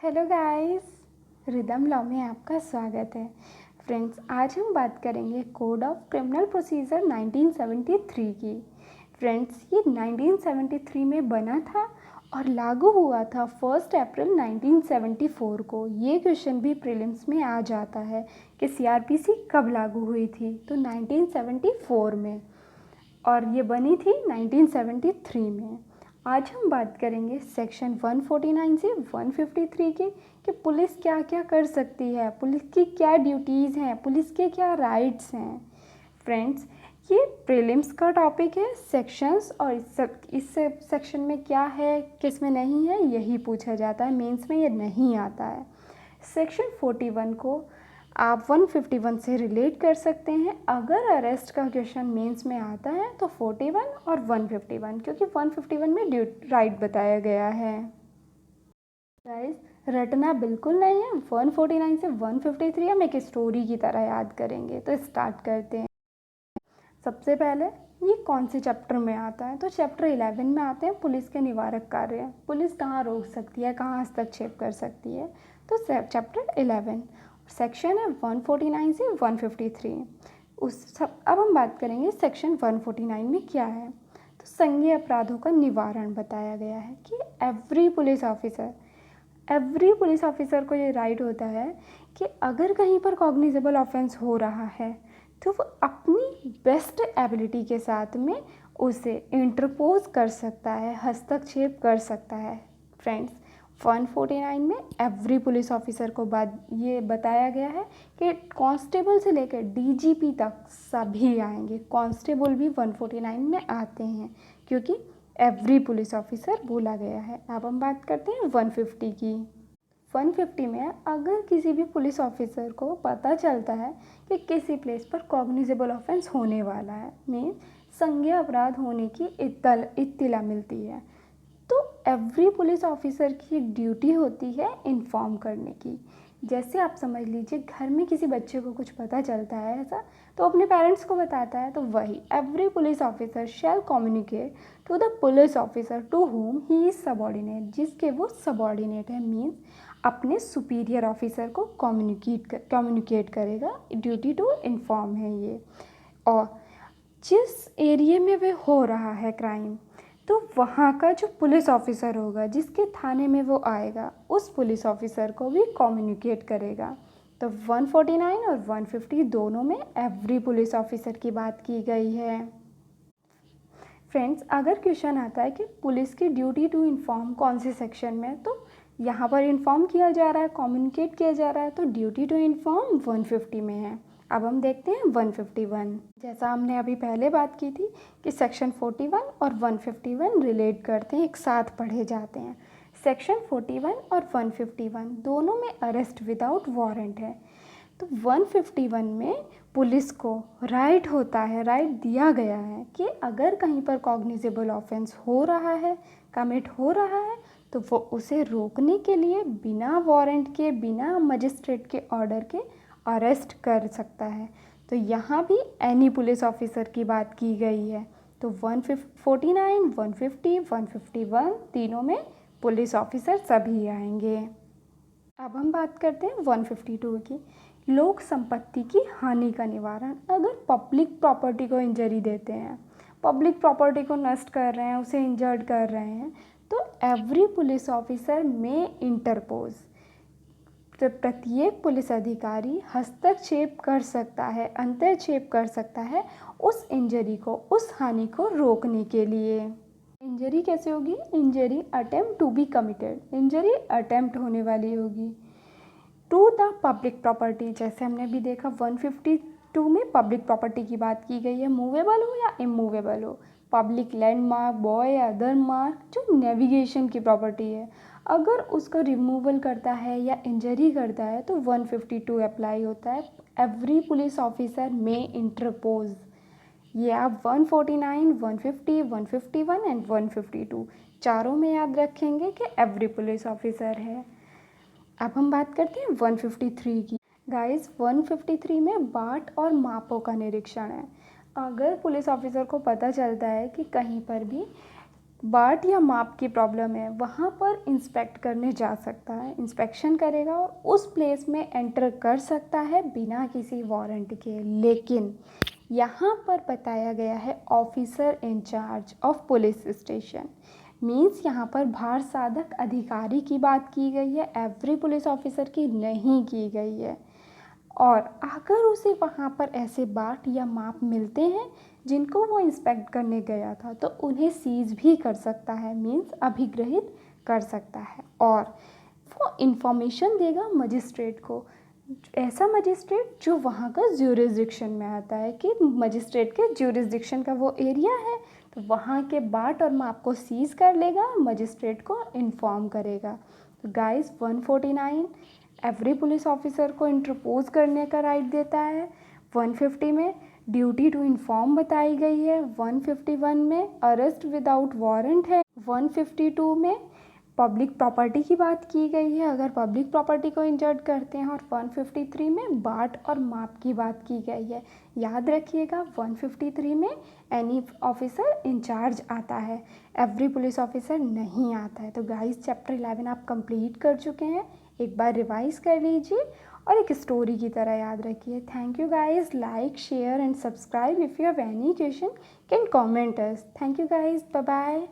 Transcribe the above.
Hello guys, rhythm law में आपका स्वागत है। फ्रेंड्स, आज हम बात करेंगे कोड ऑफ क्रिमिनल प्रोसीजर 1973 की। फ्रेंड्स, ये 1973 में बना था और लागू हुआ था 1 अप्रैल 1974 को। ये क्वेश्चन भी प्रीलिम्स में आ जाता है कि सीआरपीसी कब लागू हुई थी, तो 1974 में, और ये बनी थी 1973 में। आज हम बात करेंगे सेक्शन 149 से 153 की कि पुलिस क्या क्या कर सकती है, पुलिस की क्या ड्यूटीज़ हैं, पुलिस के क्या राइट्स हैं। फ्रेंड्स, ये प्रीलिम्स का टॉपिक है सेक्शंस, और इस सेक्शन में क्या है किस में नहीं है यही पूछा जाता है। मेंस में ये नहीं आता है। सेक्शन 41 को आप 151 से रिलेट कर सकते हैं। अगर अरेस्ट का क्वेश्चन मेंस में आता है तो 41 और 151, क्योंकि 151 में राइट बताया गया है। गाइस, रटना बिल्कुल नहीं है। 149 से 153 हम एक स्टोरी की तरह याद करेंगे। तो स्टार्ट करते हैं। सबसे पहले ये कौन से चैप्टर में आता है, तो चैप्टर 11 में आते हैं पुलिस के निवारक कार्य। पुलिस कहाँ रोक सकती है, कहाँ हस्तक्षेप कर सकती है, तो चैप्टर 11 सेक्शन है 149 से 153। अब हम बात करेंगे सेक्शन 149 में क्या है। तो संज्ञेय अपराधों का निवारण बताया गया है कि एवरी पुलिस ऑफिसर को ये राइट होता है कि अगर कहीं पर कॉग्निजेबल ऑफेंस हो रहा है तो वो अपनी बेस्ट एबिलिटी के साथ में उसे इंटरपोज कर सकता है, हस्तक्षेप कर सकता है। फ्रेंड्स, 149 में एवरी पुलिस ऑफिसर को ये बताया गया है कि कांस्टेबल से लेकर डीजीपी तक सभी आएंगे। कांस्टेबल भी 149 में आते हैं क्योंकि एवरी पुलिस ऑफिसर बोला गया है। अब हम बात करते हैं 150 की। 150 में अगर किसी भी पुलिस ऑफिसर को पता चलता है कि किसी प्लेस पर कॉग्निजेबल ऑफेंस होने वाला है, मीन संज्ञेय अपराध होने की इत्तला मिलती है, तो एवरी पुलिस ऑफिसर की एक ड्यूटी होती है इन्फॉर्म करने की। जैसे आप समझ लीजिए घर में किसी बच्चे को कुछ पता चलता है ऐसा, तो अपने पेरेंट्स को बताता है, तो वही every police officer shall communicate to the police officer to whom he is subordinate, जिसके वो सबॉर्डिनेट है, मीन्स अपने सुपीरियर ऑफिसर को कम्युनिकेट करेगा। ड्यूटी टू इन्फॉर्म है ये। और जिस एरिया में वे हो रहा है क्राइम, तो वहाँ का जो पुलिस ऑफिसर होगा, जिसके थाने में वो आएगा, उस पुलिस ऑफिसर को भी कम्युनिकेट करेगा। तो 149 और 150 दोनों में एवरी पुलिस ऑफिसर की बात की गई है। फ्रेंड्स, अगर क्वेश्चन आता है कि पुलिस की ड्यूटी टू इन्फॉर्म कौन से सेक्शन में, तो यहाँ पर इन्फॉर्म किया जा रहा है, कम्युनिकेट किया जा रहा है, तो ड्यूटी टू इन्फॉर्म 150 में है। अब हम देखते हैं 151। जैसा हमने अभी पहले बात की थी कि सेक्शन 41 और 151 रिलेट करते हैं, एक साथ पढ़े जाते हैं। सेक्शन 41 और 151 दोनों में अरेस्ट विदाउट वारंट है। तो 151 में पुलिस को राइट होता है, राइट दिया गया है कि अगर कहीं पर कॉग्निजेबल ऑफेंस हो रहा है, कमिट हो रहा है, तो वो उसे रोकने के लिए बिना वारंट के, बिना मजिस्ट्रेट के ऑर्डर के अरेस्ट कर सकता है। तो यहाँ भी एनी पुलिस ऑफिसर की बात की गई है। तो 149, 150, 151 तीनों में पुलिस ऑफिसर सभी आएंगे। अब हम बात करते हैं 152 की। लोक संपत्ति की हानि का निवारण। अगर पब्लिक प्रॉपर्टी को इंजरी देते हैं, पब्लिक प्रॉपर्टी को नष्ट कर रहे हैं, उसे इंजर्ड कर रहे हैं, तो एवरी पुलिस ऑफिसर में इंटरपोज, तो प्रत्येक पुलिस अधिकारी हस्तक्षेप कर सकता है, अंतरक्षेप कर सकता है उस इंजरी को, उस हानि को रोकने के लिए। इंजरी कैसे होगी? Injury attempt to be committed, injury attempt होने वाली होगी टू द पब्लिक प्रॉपर्टी। जैसे हमने भी देखा 152 में पब्लिक प्रॉपर्टी की बात की गई है, मूवेबल हो या इमूवेबल हो, पब्लिक लैंडमार्क, बॉय या अदर मार्क जो नेविगेशन की प्रॉपर्टी है, अगर उसको रिमूवल करता है या इंजरी करता है तो 152 अप्लाई होता है। एवरी पुलिस ऑफिसर में इंटरपोज। ये आप 149, 150, 151 एंड 152 चारों में याद रखेंगे कि एवरी पुलिस ऑफिसर है। अब हम बात करते हैं 153 की। गाइस, 153 में बाट और मापों का निरीक्षण है। अगर पुलिस ऑफिसर को पता चलता है कि कहीं पर भी बाट या माप की प्रॉब्लम है वहाँ पर इंस्पेक्ट करने जा सकता है, इंस्पेक्शन करेगा और उस प्लेस में एंटर कर सकता है बिना किसी वारंट के। लेकिन यहाँ पर बताया गया है officer in-charge of police station, means यहाँ पर भार साधक अधिकारी की बात की गई है, एवरी पुलिस ऑफिसर की नहीं की गई है। और अगर उसे वहाँ पर ऐसे बाट या माप मिलते हैं जिनको वो इंस्पेक्ट करने गया था तो उन्हें सीज भी कर सकता है, मीन्स अभिग्रहित कर सकता है। और वो इंफॉर्मेशन देगा मजिस्ट्रेट को, ऐसा मजिस्ट्रेट जो वहाँ का ज्यूरिसडिक्शन में आता है कि मजिस्ट्रेट के ज्यूरिसडिक्शन का वो एरिया है, तो वहाँ के बाट और माप को सीज कर लेगा, मजिस्ट्रेट को इन्फॉर्म करेगा। तो गाइस 149 एवरी पुलिस ऑफिसर को इंटरपोज करने का राइट देता है। 150 में ड्यूटी टू इन्फॉर्म बताई गई है। 151 में अरेस्ट विदाउट वारंट है। 152 में पब्लिक प्रॉपर्टी की बात की गई है, अगर पब्लिक प्रॉपर्टी को इंजर्ड करते हैं। और 153 में बाट और माप की बात की गई है। याद रखिएगा 153 में एनी ऑफिसर इंचार्ज आता है, एवरी पुलिस ऑफिसर नहीं आता है। तो गाइस चैप्टर 11 आप कंप्लीट कर चुके हैं, एक बार रिवाइज कर लीजिए और एक स्टोरी की तरह याद रखिए। Thank you guys, like share and subscribe. If you have any question can comment us. Thank you guys, bye bye.